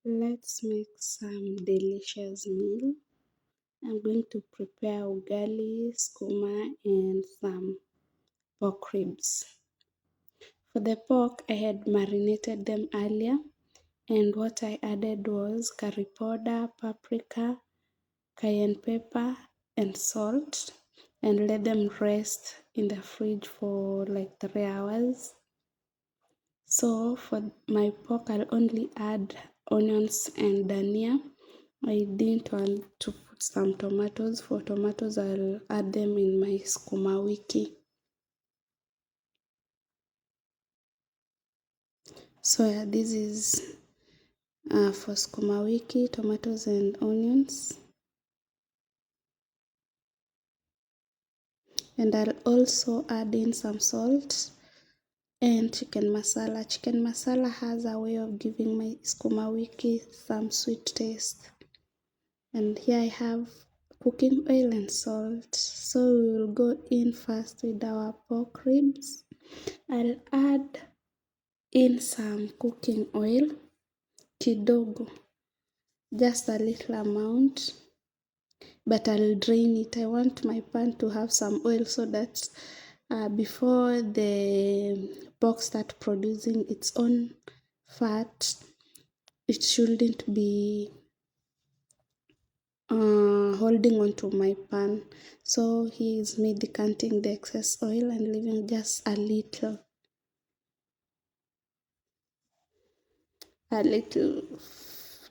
Let's make some delicious meal. I'm going to prepare ugali, skuma, and some pork ribs. For the pork, I had marinated them earlier, and what I added was curry powder, paprika, cayenne pepper, and salt, and let them rest in the fridge for like 3 hours. So for my pork, I'll only add onions and dhania. I didn't want to put some tomatoes. For tomatoes, I'll add them in my Sukuma wiki. So yeah, this is for Sukuma wiki, tomatoes and onions. And I'll also add in some salt and chicken masala. Chicken masala has a way of giving my Sukuma wiki some sweet taste. And here I have cooking oil and salt. So we will go in first with our pork ribs. I'll add in some cooking oil, kidogo, just a little amount, but I'll drain it. I want my pan to have some oil so that before the pork start producing its own fat, it shouldn't be holding onto my pan. So here's me decanting the excess oil and leaving just a little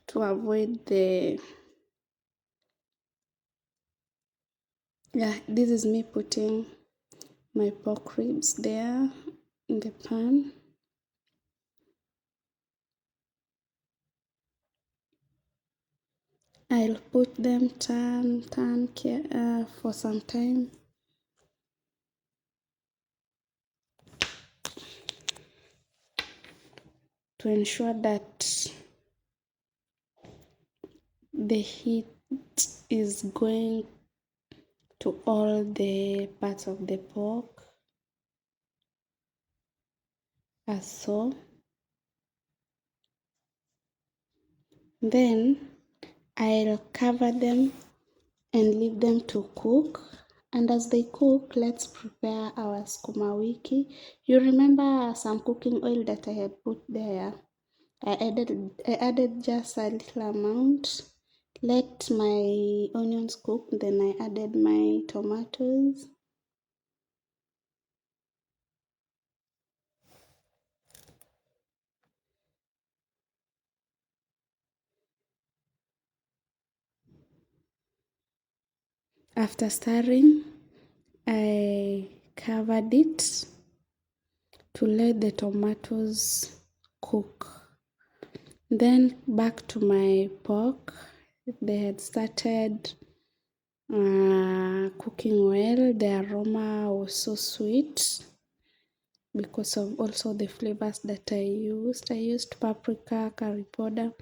to avoid the this is me putting my pork ribs there in the pan. I'll put them turn for some time. To ensure that the heat is going to all the parts of the pork as so. Then I'll cover them and leave them to cook. And as they cook, let's prepare our Sukuma wiki. You remember some cooking oil that I had put there? I added just a little amount. Let my onions cook, then I added my tomatoes. After stirring, I covered it to let the tomatoes cook. Then back to my pork. They had started cooking well. The aroma was so sweet because of also the flavors that I used. I used paprika, curry powder,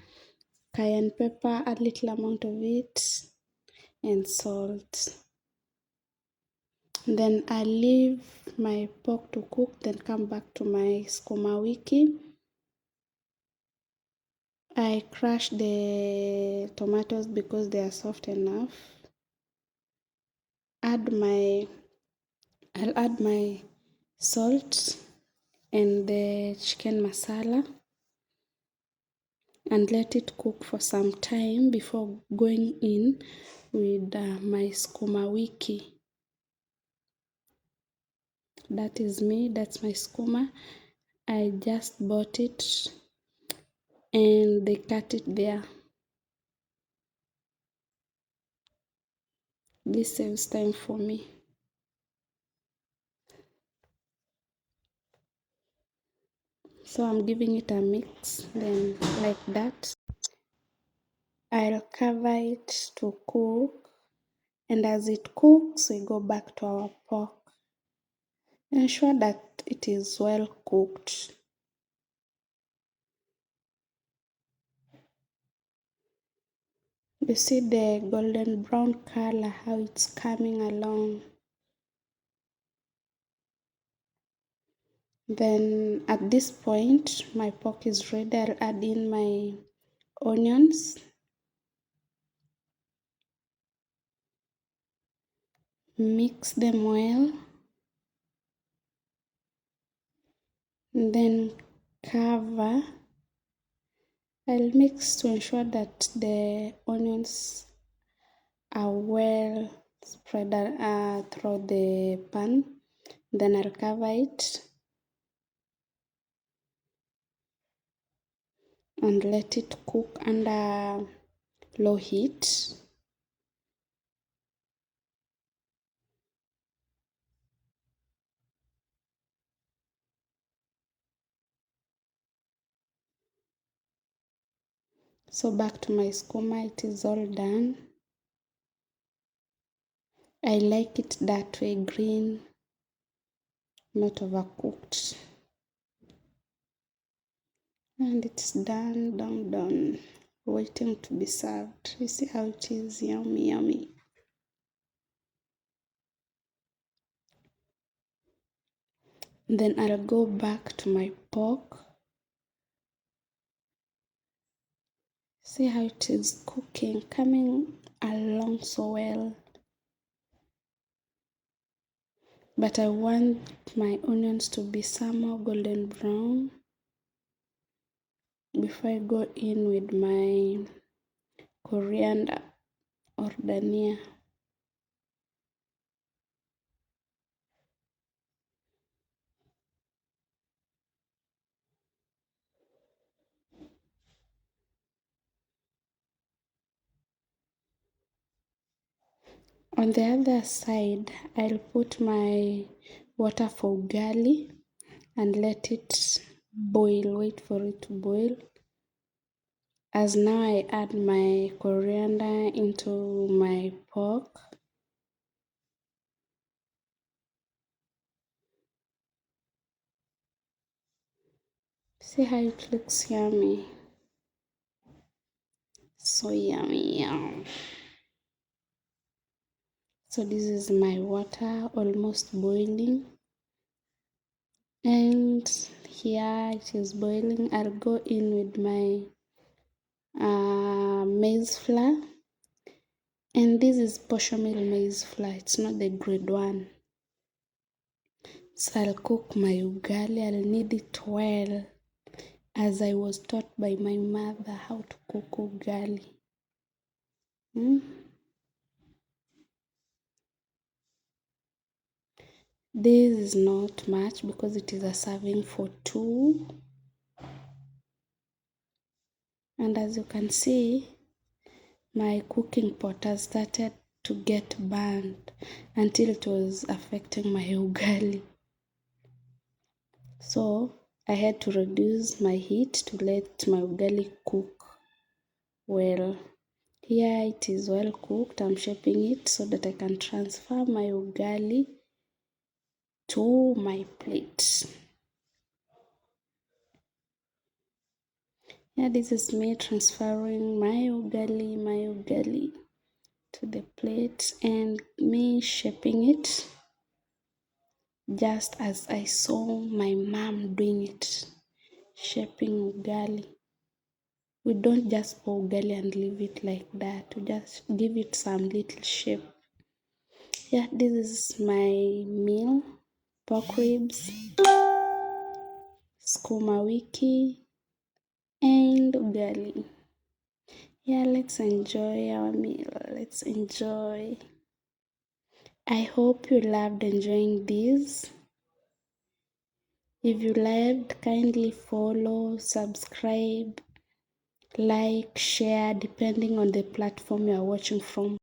cayenne pepper, a little amount of it, and salt. Then I leave my pork to cook, then come back to my Sukuma wiki. I crush the tomatoes because they are soft enough. I'll add my salt and the chicken masala and let it cook for some time before going in with my Sukuma wiki. That is me, that's my Sukuma. I just bought it and they cut it there. This saves time for me. So I'm giving it a mix, then like that. I'll cover it to cook, and as it cooks, we go back to our pork. Ensure that it is well cooked. You see the golden brown color, how it's coming along. Then at this point, my pork is ready. I'll add in my onions, mix them well, and then cover. I'll mix to ensure that the onions are well spread through the pan. Then I'll cover it and let it cook under low heat. So back to my skuma, it is all done. I like it that way, green, not overcooked. And it's done, waiting to be served. You see how it is, yummy, yummy. Then I'll go back to my pork. See how it is cooking, coming along so well. But I want my onions to be somehow golden brown before I go in with my coriander or dhania. On the other side, I'll put my water for ugali and let it boil, wait for it to boil. As now I add my coriander into my pork. See how it looks yummy. So yummy, yum. So this is my water almost boiling. And here it is boiling. I'll go in with my maize flour. And this is portion meal maize flour. It's not the grade one. So I'll cook my ugali. I'll knead it well, as I was taught by my mother how to cook ugali. This is not much because it is a serving for two. And as you can see, my cooking pot has started to get burned until it was affecting my ugali. So I had to reduce my heat to let my ugali cook well. Here it is well cooked. I'm shaping it so that I can transfer my ugali to my plate. Yeah, this is me transferring my ugali to the plate and me shaping it just as I saw my mom doing it, shaping ugali. We don't just pour ugali and leave it like that. We just give it some little shape. Yeah, this is my meal. Pork ribs, sukuma wiki, and ugali. Yeah, let's enjoy our meal. Let's enjoy. I hope you loved enjoying this. If you loved, kindly follow, subscribe, like, share, depending on the platform you are watching from.